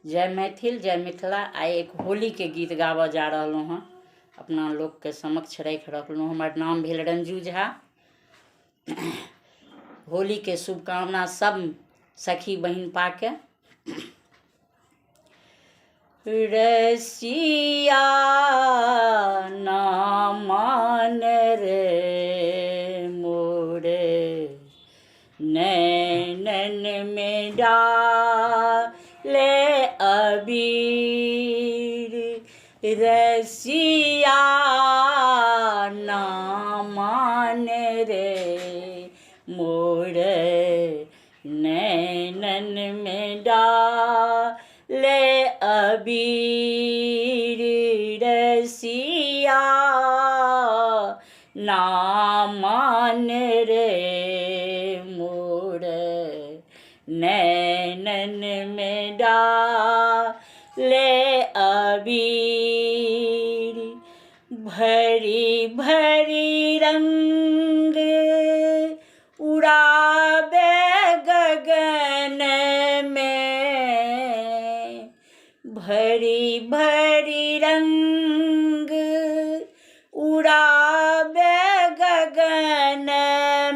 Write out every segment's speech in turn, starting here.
जय मैथिल जय मिथिला। आइ एक होली के गीत गाबऽ जा रहलहुँ हँ, अपना लोग के समक्ष राखि रखलहुँ। हमर नाम भेल रंजू झा। होली के शुभकामना सब सखी बहिन पाके। रसिया ना मान रे मोरे, नैनन में डाले अबीर। रसिया ना मान रे मोरे, नैनन में डाले अबीर। रसिया ना मान रे मोरे, नैनन में डाले अबीर। भरी भरी रंग उड़ावे गगन में, भरी भरी रंग उड़ावे गगन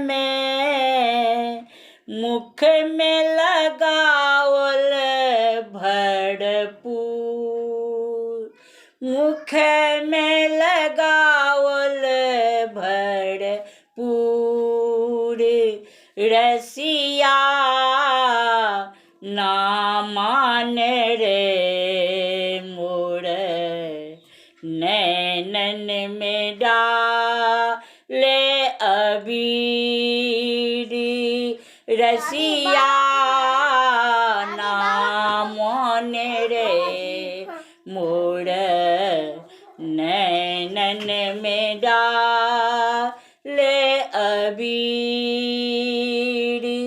में। मुख में लगावल भरपूर, मुख में लगावल भरपूर। रसिया ना मान रे मोरे, नैनन में डाले अबीर। रसिया ना मान रे मोरे, नैनन में डाले अबीर।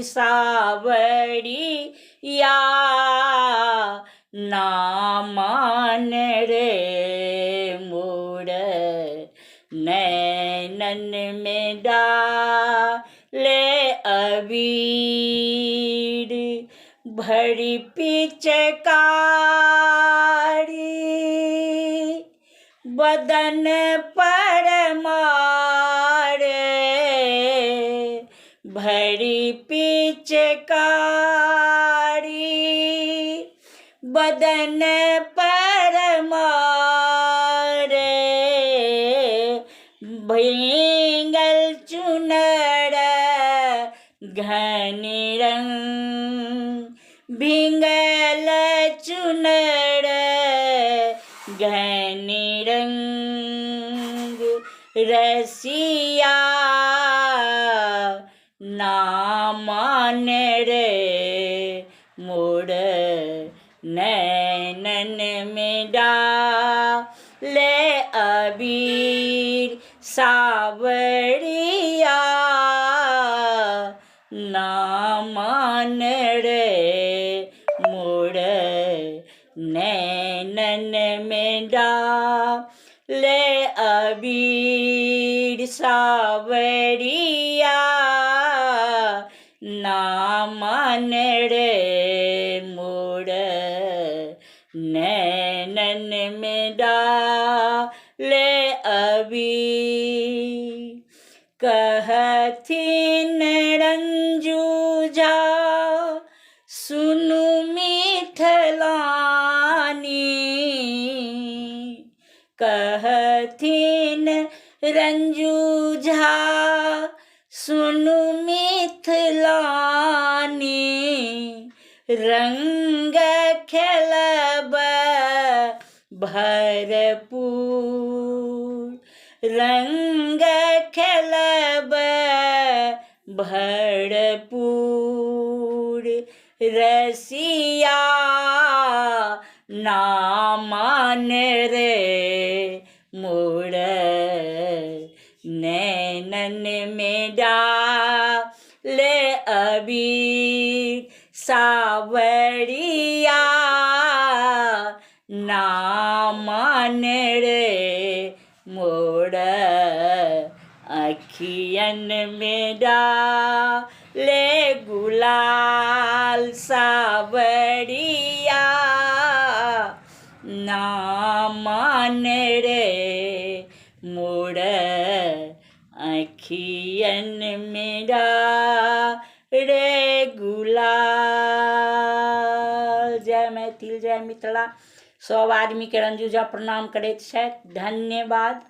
सावरिया ना मान रे मोरे, नैनन में डाले अबीर। भरी पिचकारी बदन पर मारे, भरी पिचकारी बदन पर मारे। भींगल चुनर घनी रंग, भींगल चुनर घनी रंग। रसिया ना मान रे मोरे, नैनन में डाले अबीर। सावरिया ना मान रे मोरे, नैनन में डाले अबीर। सावरिया ना मान रे मोरे, नैनन में डाले अबीर। कहथिन रंजू झा सुनु मिथिलानी, कहथिन रंजू झा सुनु मिथिलानी। रंग खेलब भरपूर, रंग खेलब भरपूर। रसिया ना मान रे मोरे, नैनन में डाले अबीर। सावरिया ना मान रे मोरे, अखियन में डाले गुलाल। सावरिया मान रे मोर आँखियन मेरा रे गुलाल। जय मैथिल जय मिथिला। सब आदमी के रंजूजा प्रणाम करैत छथि। धन्यवाद।